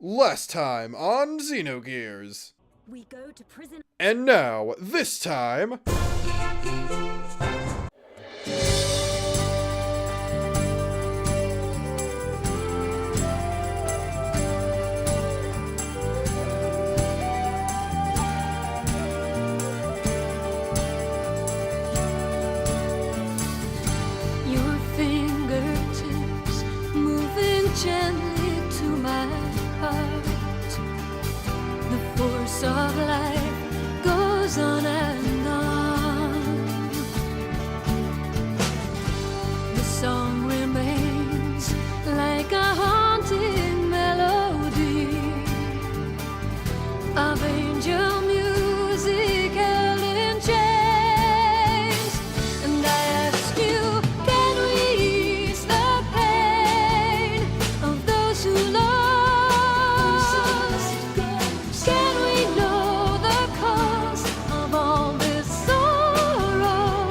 Last time on Xenogears. We go to prison. And now, this time... Your fingertips moving gently to my heart. The force of life goes on and on. The song remains like a haunting melody of angel music held in chains. And I ask you, can we ease the pain of those who lost? Can we know the cause of all this sorrow?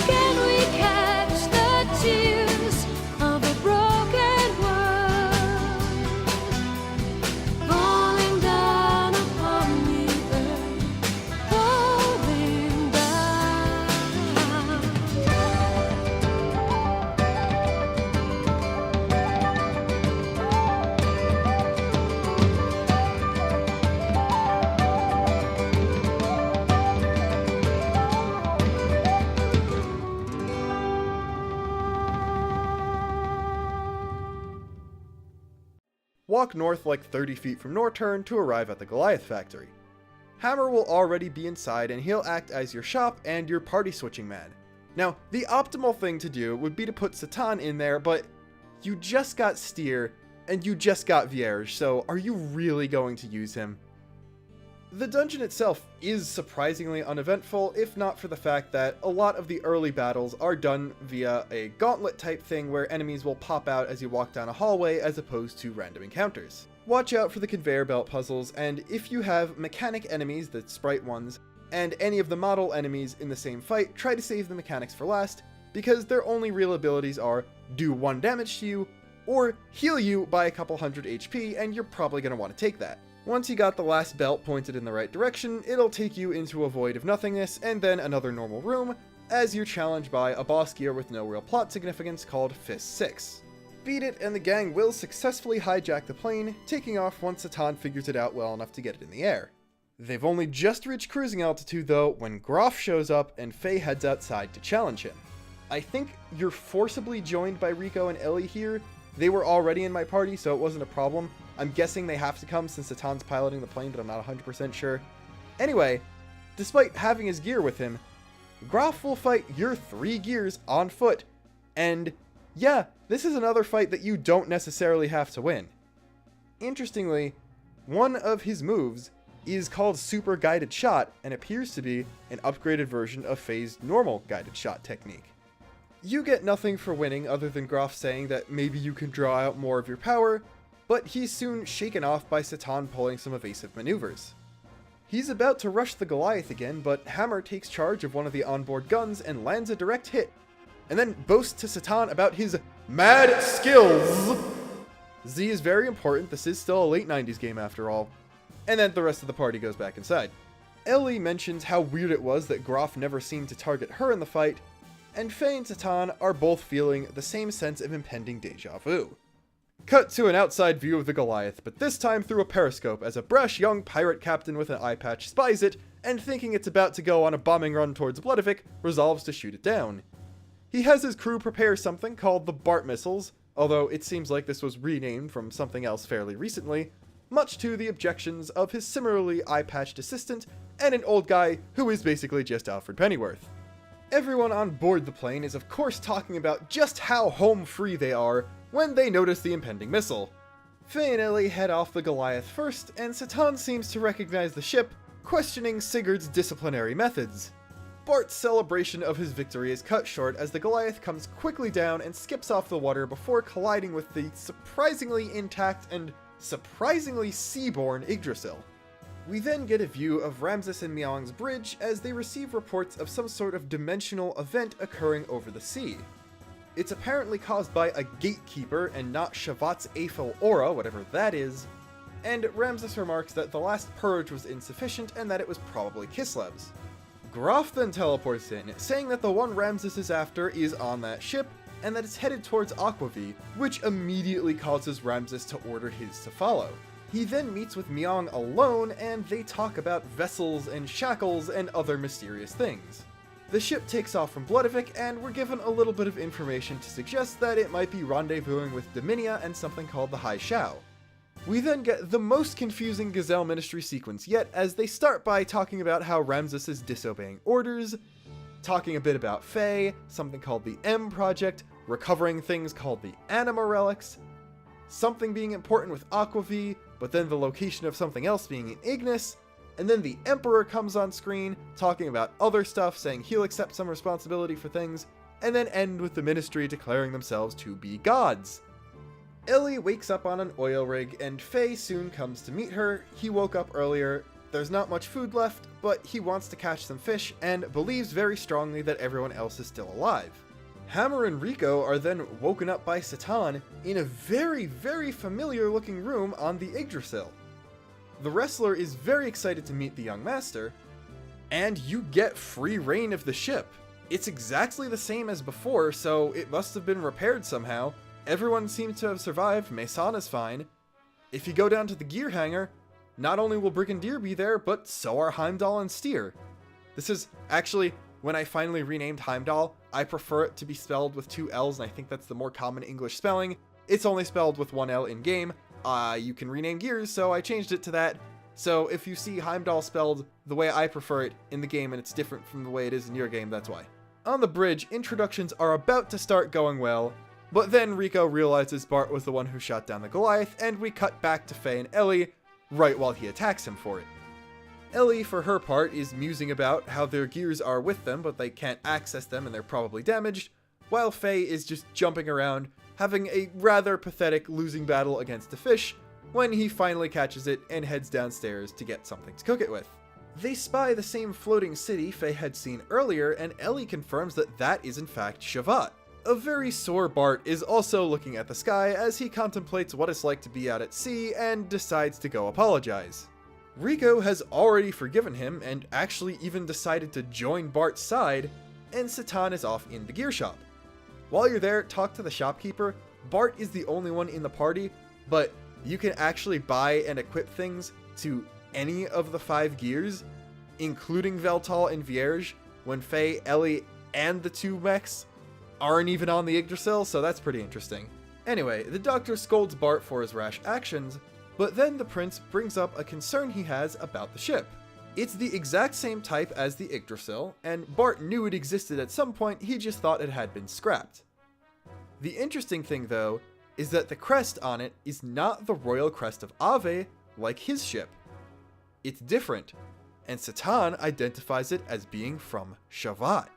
Can we catch the tears of a broken world falling down upon the earth, falling down? Walk north like 30 feet from Norturn to arrive at the Goliath factory. Hammer will already be inside and he'll act as your shop and your party switching man. Now, the optimal thing to do would be to put Satan in there, but you just got Steer and you just got Vierge, so are you really going to use him? The dungeon itself is surprisingly uneventful, if not for the fact that a lot of the early battles are done via a gauntlet type thing where enemies will pop out as you walk down a hallway as opposed to random encounters. Watch out for the conveyor belt puzzles, and if you have mechanic enemies, the sprite ones, and any of the model enemies in the same fight, try to save the mechanics for last, because their only real abilities are do 1 damage to you, or heal you by a couple hundred HP, and you're probably going to want to take that. Once you got the last belt pointed in the right direction, it'll take you into a void of nothingness, and then another normal room, as you're challenged by a boss gear with no real plot significance called Fist 6. Beat it, and the gang will successfully hijack the plane, taking off once Satan figures it out well enough to get it in the air. They've only just reached cruising altitude though, when Groff shows up and Faye heads outside to challenge him. I think you're forcibly joined by Rico and Ellie here. They were already in my party, so it wasn't a problem. I'm guessing they have to come since Satan's piloting the plane, but I'm not 100% sure. Anyway, despite having his gear with him, Groff will fight your 3 gears on foot. And yeah, this is another fight that you don't necessarily have to win. Interestingly, one of his moves is called Super Guided Shot and appears to be an upgraded version of Faye's normal guided shot technique. You get nothing for winning other than Groff saying that maybe you can draw out more of your power, but he's soon shaken off by Satan pulling some evasive maneuvers. He's about to rush the Goliath again, but Hammer takes charge of one of the onboard guns and lands a direct hit, and then boasts to Satan about his mad skills! Z is very important, this is still a late 90s game after all. And then the rest of the party goes back inside. Ellie mentions how weird it was that Groff never seemed to target her in the fight, and Faye and Satan are both feeling the same sense of impending deja vu. Cut to an outside view of the Goliath, but this time through a periscope as a brash young pirate captain with an eye patch spies it, and thinking it's about to go on a bombing run towards Bloodivik, resolves to shoot it down. He has his crew prepare something called the Bart Missiles, although it seems like this was renamed from something else fairly recently, much to the objections of his similarly eye-patched assistant and an old guy who is basically just Alfred Pennyworth. Everyone on board the plane is of course talking about just how home free they are when they notice the impending missile. Faye and Ellie head off the Goliath first, and Satan seems to recognize the ship, questioning Sigurd's disciplinary methods. Bart's celebration of his victory is cut short as the Goliath comes quickly down and skips off the water before colliding with the surprisingly intact and surprisingly seaborne Yggdrasil. We then get a view of Ramses and Meowing's bridge as they receive reports of some sort of dimensional event occurring over the sea. It's apparently caused by a gatekeeper and not Shavat's Aphel aura, whatever that is, and Ramses remarks that the last purge was insufficient and that it was probably Kislev's. Graf then teleports in, saying that the one Ramses is after is on that ship, and that it's headed towards Aquavi, which immediately causes Ramses to order his to follow. He then meets with Myong alone, and they talk about vessels and shackles and other mysterious things. The ship takes off from Bloodivik, and we're given a little bit of information to suggest that it might be rendezvousing with Dominia and something called the High Shao. We then get the most confusing Gazelle Ministry sequence yet, as they start by talking about how Ramses is disobeying orders, talking a bit about Faye, something called the M Project, recovering things called the Anima Relics, something being important with Aquavi, but then the location of something else being in Ignis, and then the Emperor comes on screen, talking about other stuff, saying he'll accept some responsibility for things, and then end with the Ministry declaring themselves to be gods. Ellie wakes up on an oil rig, and Faye soon comes to meet her. He woke up earlier, there's not much food left, but he wants to catch some fish, and believes very strongly that everyone else is still alive. Hammer and Rico are then woken up by Satan in a very, very familiar looking room on the Yggdrasil. The wrestler is very excited to meet the young master, and you get free reign of the ship. It's exactly the same as before, so it must have been repaired somehow. Everyone seems to have survived, Mesan is fine. If you go down to the gear hangar, not only will Brigadier be there, but so are Heimdall and Steer. This is actually, when I finally renamed Heimdall, I prefer it to be spelled with 2 L's, and I think that's the more common English spelling. It's only spelled with 1 L in game. You can rename gears, so I changed it to that. So if you see Heimdall spelled the way I prefer it in the game and it's different from the way it is in your game, that's why. On the bridge, introductions are about to start going well, but then Rico realizes Bart was the one who shot down the Goliath, and we cut back to Faye and Ellie right while he attacks him for it. Ellie, for her part, is musing about how their gears are with them, but they can't access them and they're probably damaged, while Faye is just jumping around, having a rather pathetic losing battle against a fish, when he finally catches it and heads downstairs to get something to cook it with. They spy the same floating city Faye had seen earlier, and Ellie confirms that that is in fact Shavat. A very sore Bart is also looking at the sky as he contemplates what it's like to be out at sea and decides to go apologize. Rico has already forgiven him and actually even decided to join Bart's side, and Satan is off in the gear shop. While you're there, talk to the shopkeeper. Bart is the only one in the party, but you can actually buy and equip things to any of the 5 gears, including Veltal and Vierge, when Faye, Ellie, and the 2 mechs aren't even on the Yggdrasil, so that's pretty interesting. Anyway, the doctor scolds Bart for his rash actions, but then the prince brings up a concern he has about the ship. It's the exact same type as the Yggdrasil, and Bart knew it existed at some point, he just thought it had been scrapped. The interesting thing though, is that the crest on it is not the royal crest of Ave, like his ship. It's different, and Satan identifies it as being from Shavat.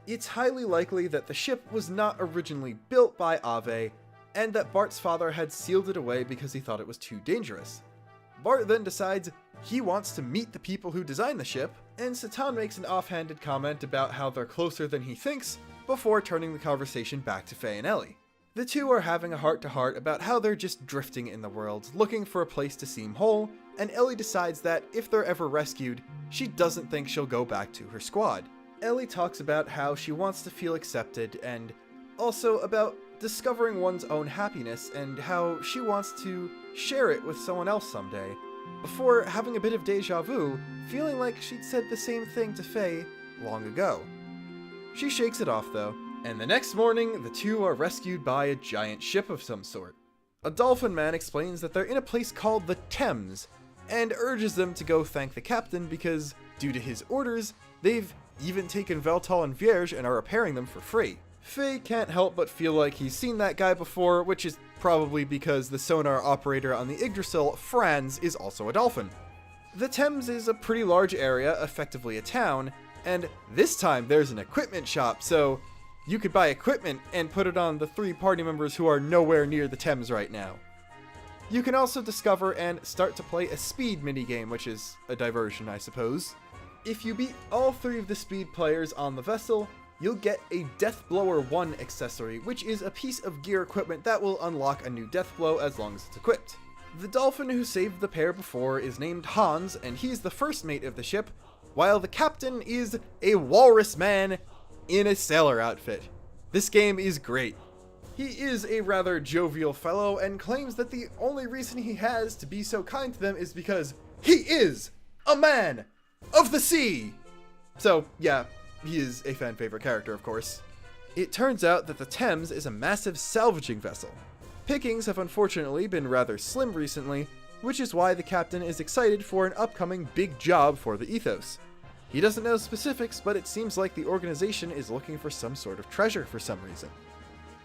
It's highly likely that the ship was not originally built by Ave, and that Bart's father had sealed it away because he thought it was too dangerous. Bart then decides he wants to meet the people who designed the ship, and Satan makes an offhanded comment about how they're closer than he thinks, before turning the conversation back to Faye and Ellie. The two are having a heart-to-heart about how they're just drifting in the world, looking for a place to seem whole, and Ellie decides that if they're ever rescued, she doesn't think she'll go back to her squad. Ellie talks about how she wants to feel accepted, and also about discovering one's own happiness and how she wants to share it with someone else someday, before having a bit of deja vu, feeling like she'd said the same thing to Faye long ago. She shakes it off though, and the next morning the two are rescued by a giant ship of some sort. A dolphin man explains that they're in a place called the Thames, and urges them to go thank the captain because, due to his orders, they've even taken Veltal and Vierge and are repairing them for free. Faye can't help but feel like he's seen that guy before, which is probably because the sonar operator on the Yggdrasil, Franz, is also a dolphin. The Thames is a pretty large area, effectively a town, and this time there's an equipment shop, so you could buy equipment and put it on the 3 party members who are nowhere near the Thames right now. You can also discover and start to play a speed minigame, which is a diversion, I suppose. If you beat all 3 of the speed players on the vessel, you'll get a Deathblower 1 accessory, which is a piece of gear equipment that will unlock a new Deathblow as long as it's equipped. The dolphin who saved the pair before is named Hans, and he's the first mate of the ship, while the captain is a walrus man in a sailor outfit. This game is great. He is a rather jovial fellow and claims that the only reason he has to be so kind to them is because he is a man of the sea! So, yeah, he is a fan favorite character, of course. It turns out that the Thames is a massive salvaging vessel. Pickings have unfortunately been rather slim recently, which is why the captain is excited for an upcoming big job for the Ethos. He doesn't know specifics, but it seems like the organization is looking for some sort of treasure for some reason.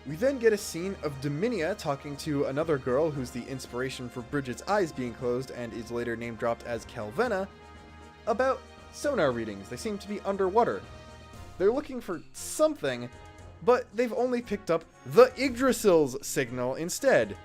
We then get a scene of Dominia talking to another girl who's the inspiration for Bridget's eyes being closed and is later name-dropped as Calvena, about sonar readings. They seem to be underwater. They're looking for something, but they've only picked up the Yggdrasil's signal instead.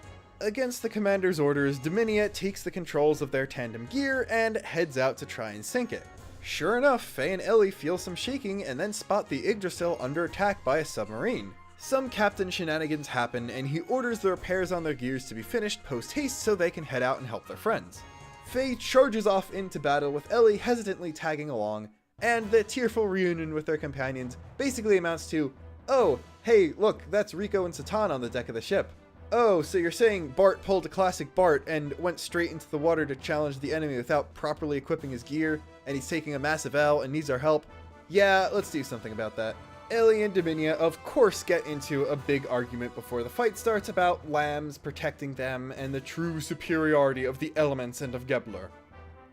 Against the commander's orders, Dominia takes the controls of their tandem gear and heads out to try and sink it. Sure enough, Faye and Ellie feel some shaking and then spot the Yggdrasil under attack by a submarine. Some captain shenanigans happen, and he orders the repairs on their gears to be finished post-haste so they can head out and help their friends. Faye charges off into battle with Ellie hesitantly tagging along, and the tearful reunion with their companions basically amounts to, "Oh, hey, look, that's Rico and Satan on the deck of the ship. Oh, so you're saying Bart pulled a classic Bart and went straight into the water to challenge the enemy without properly equipping his gear, and he's taking a massive L and needs our help? Yeah, let's do something about that." Ellie and Dominia of course get into a big argument before the fight starts about lambs protecting them and the true superiority of the elements and of Gebler.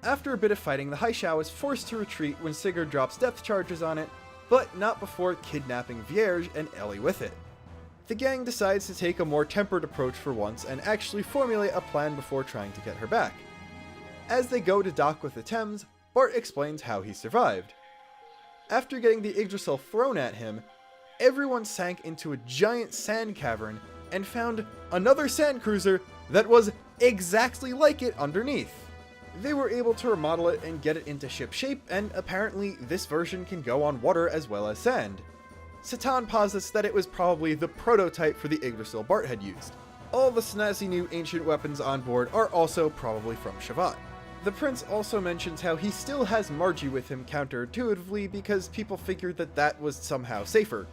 After a bit of fighting, the Haishao is forced to retreat when Sigurd drops depth charges on it, but not before kidnapping Vierge and Ellie with it. The gang decides to take a more tempered approach for once and actually formulate a plan before trying to get her back. As they go to dock with the Thames, Bart explains how he survived. After getting the Yggdrasil thrown at him, everyone sank into a giant sand cavern and found another sand cruiser that was exactly like it underneath. They were able to remodel it and get it into ship shape, and apparently this version can go on water as well as sand. Satan posits that it was probably the prototype for the Yggdrasil Bart had used. All the snazzy new ancient weapons on board are also probably from Shavat. The prince also mentions how he still has Margie with him counterintuitively because people figured that that was somehow safer.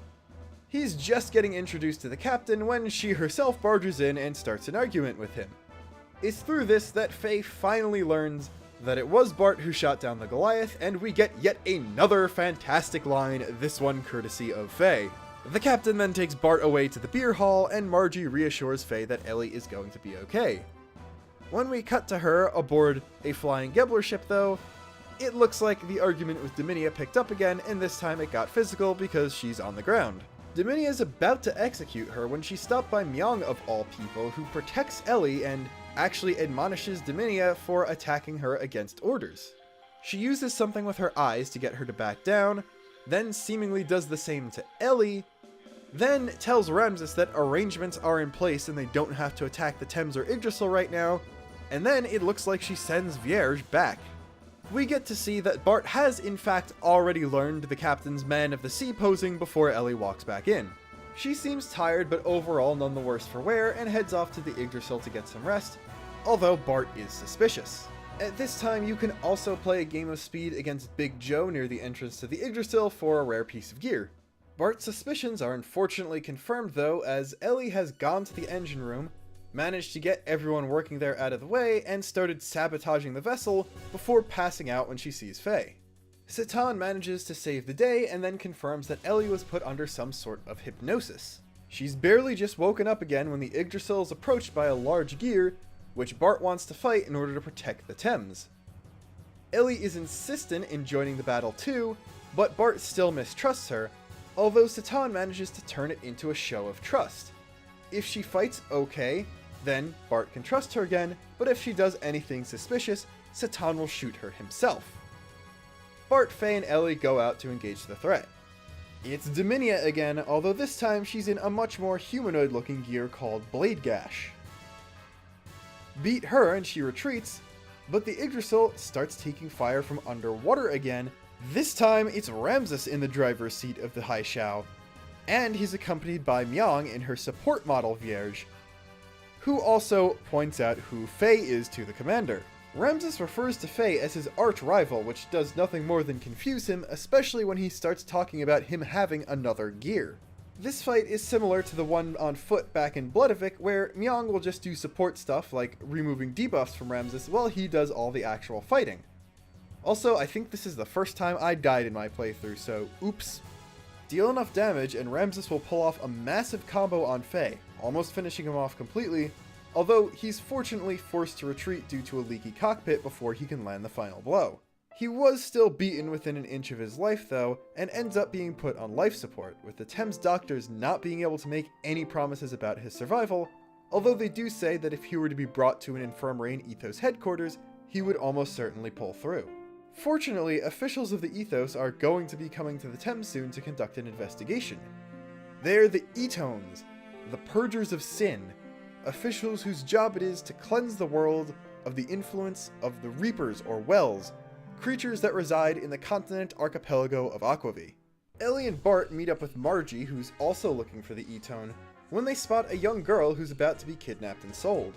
He's just getting introduced to the captain when she herself barges in and starts an argument with him. It's through this that Faye finally learns that it was Bart who shot down the Goliath, and we get yet another fantastic line, this one courtesy of Faye. The captain then takes Bart away to the beer hall, and Margie reassures Faye that Ellie is going to be okay. When we cut to her aboard a flying Gebler ship though, it looks like the argument with Dominia picked up again, and this time it got physical because she's on the ground. Dominia is about to execute her when she's stopped by Myong of all people, who protects Ellie and actually admonishes Dominia for attacking her against orders. She uses something with her eyes to get her to back down, then seemingly does the same to Ellie, then tells Ramses that arrangements are in place and they don't have to attack the Thames or Yggdrasil right now, and then it looks like she sends Vierge back. We get to see that Bart has in fact already learned the captain's Man of the Sea posing before Ellie walks back in. She seems tired but overall none the worse for wear and heads off to the Yggdrasil to get some rest, although Bart is suspicious. At this time you can also play a game of speed against Big Joe near the entrance to the Yggdrasil for a rare piece of gear. Bart's suspicions are unfortunately confirmed though, as Ellie has gone to the engine room, managed to get everyone working there out of the way, and started sabotaging the vessel before passing out when she sees Faye. Satan manages to save the day and then confirms that Ellie was put under some sort of hypnosis. She's barely just woken up again when the Yggdrasil is approached by a large gear, which Bart wants to fight in order to protect the Thames. Ellie is insistent in joining the battle too, but Bart still mistrusts her, although Satan manages to turn it into a show of trust. If she fights okay, then Bart can trust her again, but if she does anything suspicious, Satan will shoot her himself. Bart, Faye, and Ellie go out to engage the threat. It's Dominia again, although this time she's in a much more humanoid-looking gear called Blade Gash. Beat her and she retreats, but the Yggdrasil starts taking fire from underwater again, This time, it's Ramses in the driver's seat of the Haishao, and he's accompanied by Myong in her support model Vierge, who also points out who Faye is to the commander. Ramses refers to Faye as his arch-rival, which does nothing more than confuse him, especially when he starts talking about him having another gear. This fight is similar to the one on foot back in Bloodivik, where Myong will just do support stuff like removing debuffs from Ramses while he does all the actual fighting. Also, I think this is the first time I died in my playthrough, so oops. Deal enough damage and Ramses will pull off a massive combo on Faye, almost finishing him off completely, although he's fortunately forced to retreat due to a leaky cockpit before he can land the final blow. He was still beaten within an inch of his life though, and ends up being put on life support, with the Thames doctors not being able to make any promises about his survival, although they do say that if he were to be brought to an infirmary in Ethos headquarters, he would almost certainly pull through. Fortunately, officials of the Ethos are going to be coming to the Thames soon to conduct an investigation. They're the Etones, the Purgers of Sin, officials whose job it is to cleanse the world of the influence of the Reapers or Wells, creatures that reside in the continent archipelago of Aquavi. Ellie and Bart meet up with Margie, who's also looking for the Etone, when they spot a young girl who's about to be kidnapped and sold.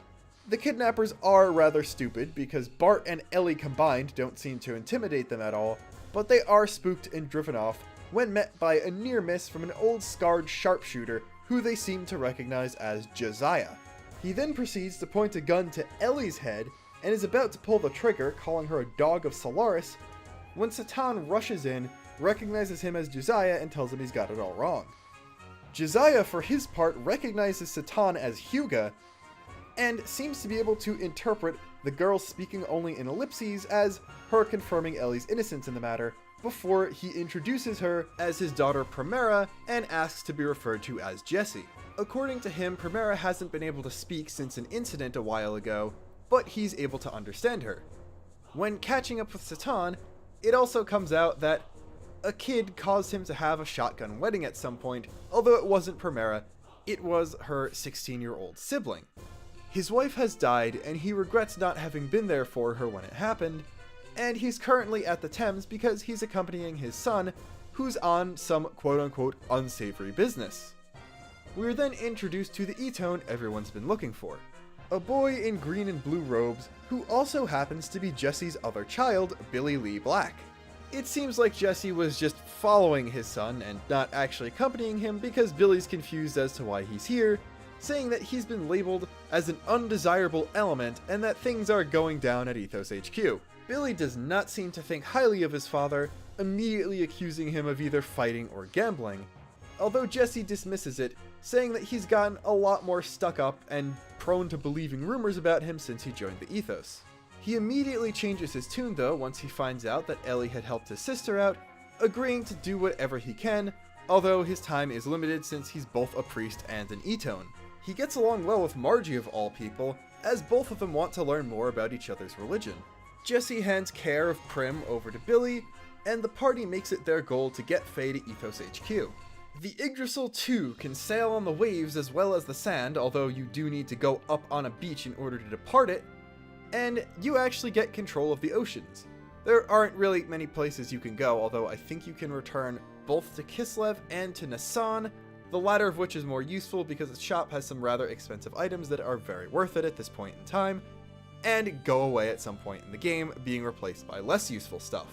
The kidnappers are rather stupid, because Bart and Ellie combined don't seem to intimidate them at all, but they are spooked and driven off when met by a near miss from an old scarred sharpshooter who they seem to recognize as Josiah. He then proceeds to point a gun to Ellie's head and is about to pull the trigger, calling her a dog of Solaris, when Satan rushes in, recognizes him as Josiah, and tells him he's got it all wrong. Josiah, for his part, recognizes Satan as Huga, and seems to be able to interpret the girl speaking only in ellipses as her confirming Ellie's innocence in the matter, before he introduces her as his daughter Primera and asks to be referred to as Jessie. According to him, Primera hasn't been able to speak since an incident a while ago, but he's able to understand her. When catching up with Satan, it also comes out that a kid caused him to have a shotgun wedding at some point, although it wasn't Primera, it was her 16-year-old sibling. His wife has died, and he regrets not having been there for her when it happened, and he's currently at the Thames because he's accompanying his son, who's on some quote-unquote unsavory business. We're then introduced to the Etone everyone's been looking for. A boy in green and blue robes, who also happens to be Jesse's other child, Billy Lee Black. It seems like Jesse was just following his son and not actually accompanying him because Billy's confused as to why he's here, saying that he's been labeled as an undesirable element and that things are going down at Ethos HQ. Billy does not seem to think highly of his father, immediately accusing him of either fighting or gambling, although Jesse dismisses it, saying that he's gotten a lot more stuck up and prone to believing rumors about him since he joined the Ethos. He immediately changes his tune though once he finds out that Ellie had helped his sister out, agreeing to do whatever he can, although his time is limited since he's both a priest and an Etone. He gets along well with Margie of all people, as both of them want to learn more about each other's religion. Jesse hands care of Prim over to Billy, and the party makes it their goal to get Faye to Ethos HQ. The Yggdrasil too can sail on the waves as well as the sand, although you do need to go up on a beach in order to depart it, and you actually get control of the oceans. There aren't really many places you can go, although I think you can return both to Kislev and to Nasan, the latter of which is more useful because its shop has some rather expensive items that are very worth it at this point in time, and go away at some point in the game, being replaced by less useful stuff.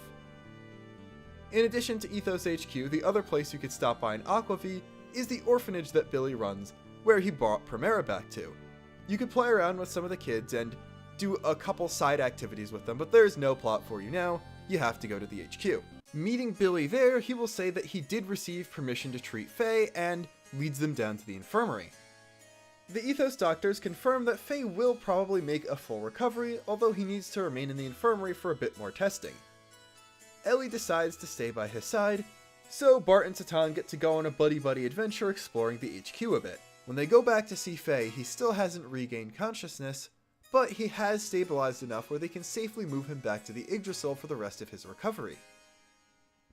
In addition to Ethos HQ, the other place you could stop by in Aquavi is the orphanage that Billy runs, where he brought Primera back to. You could play around with some of the kids and do a couple side activities with them, but there's no plot for you now, you have to go to the HQ. Meeting Billy there, he will say that he did receive permission to treat Faye and leads them down to the infirmary. The Ethos doctors confirm that Faye will probably make a full recovery, although he needs to remain in the infirmary for a bit more testing. Ellie decides to stay by his side, so Bart and Satan get to go on a buddy-buddy adventure exploring the HQ a bit. When they go back to see Faye, he still hasn't regained consciousness, but he has stabilized enough where they can safely move him back to the Yggdrasil for the rest of his recovery.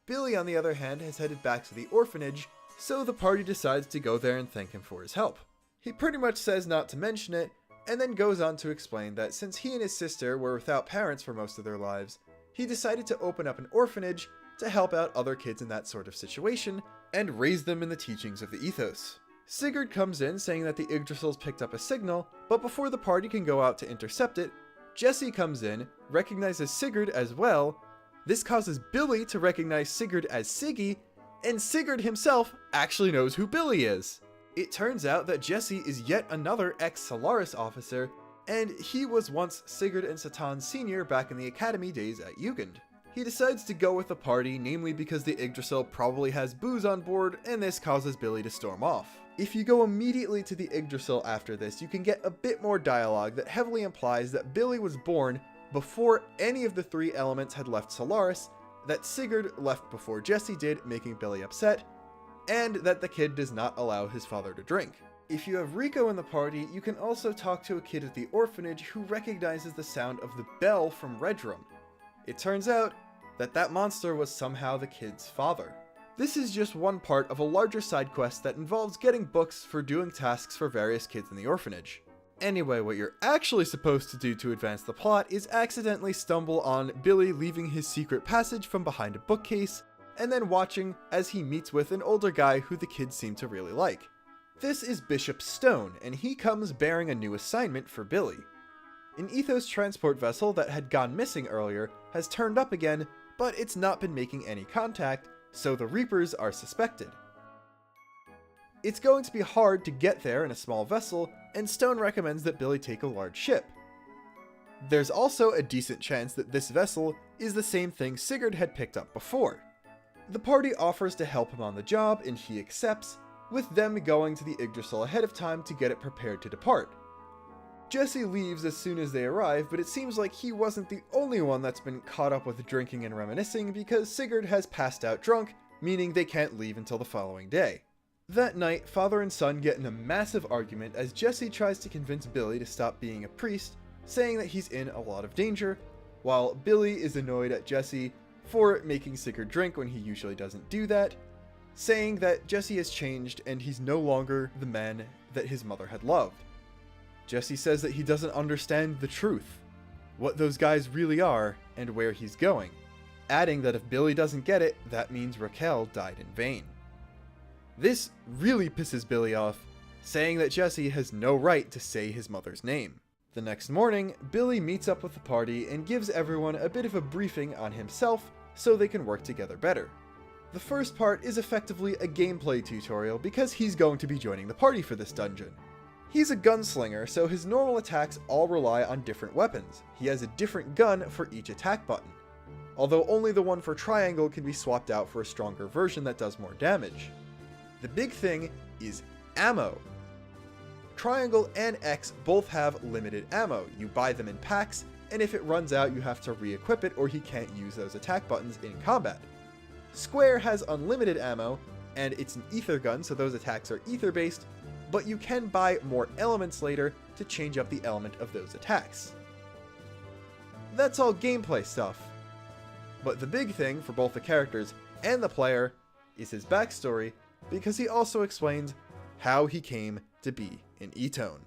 Billy, on the other hand, has headed back to the orphanage, so the party decides to go there and thank him for his help. He pretty much says not to mention it, and then goes on to explain that since he and his sister were without parents for most of their lives, he decided to open up an orphanage to help out other kids in that sort of situation and raise them in the teachings of the ethos. Sigurd comes in saying that the Yggdrasils picked up a signal, but before the party can go out to intercept it, Jesse comes in, recognizes Sigurd as well. This causes Billy to recognize Sigurd as Siggy, and Sigurd himself actually knows who Billy is. It turns out that Jesse is yet another ex-Solaris officer, and he was once Sigurd and Satan's senior back in the academy days at Jugend. He decides to go with the party, namely because the Yggdrasil probably has booze on board, and this causes Billy to storm off. If you go immediately to the Yggdrasil after this, you can get a bit more dialogue that heavily implies that Billy was born before any of the three elements had left Solaris, that Sigurd left before Jesse did, making Billy upset, and that the kid does not allow his father to drink. If you have Rico in the party, you can also talk to a kid at the orphanage who recognizes the sound of the bell from Redrum. It turns out that that monster was somehow the kid's father. This is just one part of a larger side quest that involves getting books for doing tasks for various kids in the orphanage. Anyway, what you're actually supposed to do to advance the plot is accidentally stumble on Billy leaving his secret passage from behind a bookcase, and then watching as he meets with an older guy who the kids seem to really like. This is Bishop Stone, and he comes bearing a new assignment for Billy. An Ethos transport vessel that had gone missing earlier has turned up again, but it's not been making any contact, so the Reapers are suspected. It's going to be hard to get there in a small vessel, and Stone recommends that Billy take a large ship. There's also a decent chance that this vessel is the same thing Sigurd had picked up before. The party offers to help him on the job, and he accepts, with them going to the Yggdrasil ahead of time to get it prepared to depart. Jesse leaves as soon as they arrive, but it seems like he wasn't the only one that's been caught up with drinking and reminiscing, because Sigurd has passed out drunk, meaning they can't leave until the following day. That night, father and son get in a massive argument as Jesse tries to convince Billy to stop being a priest, saying that he's in a lot of danger, while Billy is annoyed at Jesse for making Sigurd drink when he usually doesn't do that, saying that Jesse has changed and he's no longer the man that his mother had loved. Jesse says that he doesn't understand the truth, what those guys really are, and where he's going, adding that if Billy doesn't get it, that means Raquel died in vain. This really pisses Billy off, saying that Jesse has no right to say his mother's name. The next morning, Billy meets up with the party and gives everyone a bit of a briefing on himself so they can work together better. The first part is effectively a gameplay tutorial because he's going to be joining the party for this dungeon. He's a gunslinger, so his normal attacks all rely on different weapons. He has a different gun for each attack button, although only the one for triangle can be swapped out for a stronger version that does more damage. The big thing is ammo. Triangle and X both have limited ammo. You buy them in packs, and if it runs out you have to re-equip it or he can't use those attack buttons in combat. Square has unlimited ammo, and it's an ether gun, so those attacks are ether based, but you can buy more elements later to change up the element of those attacks. That's all gameplay stuff. But the big thing for both the characters and the player is his backstory, because he also explains how he came to be an Etone.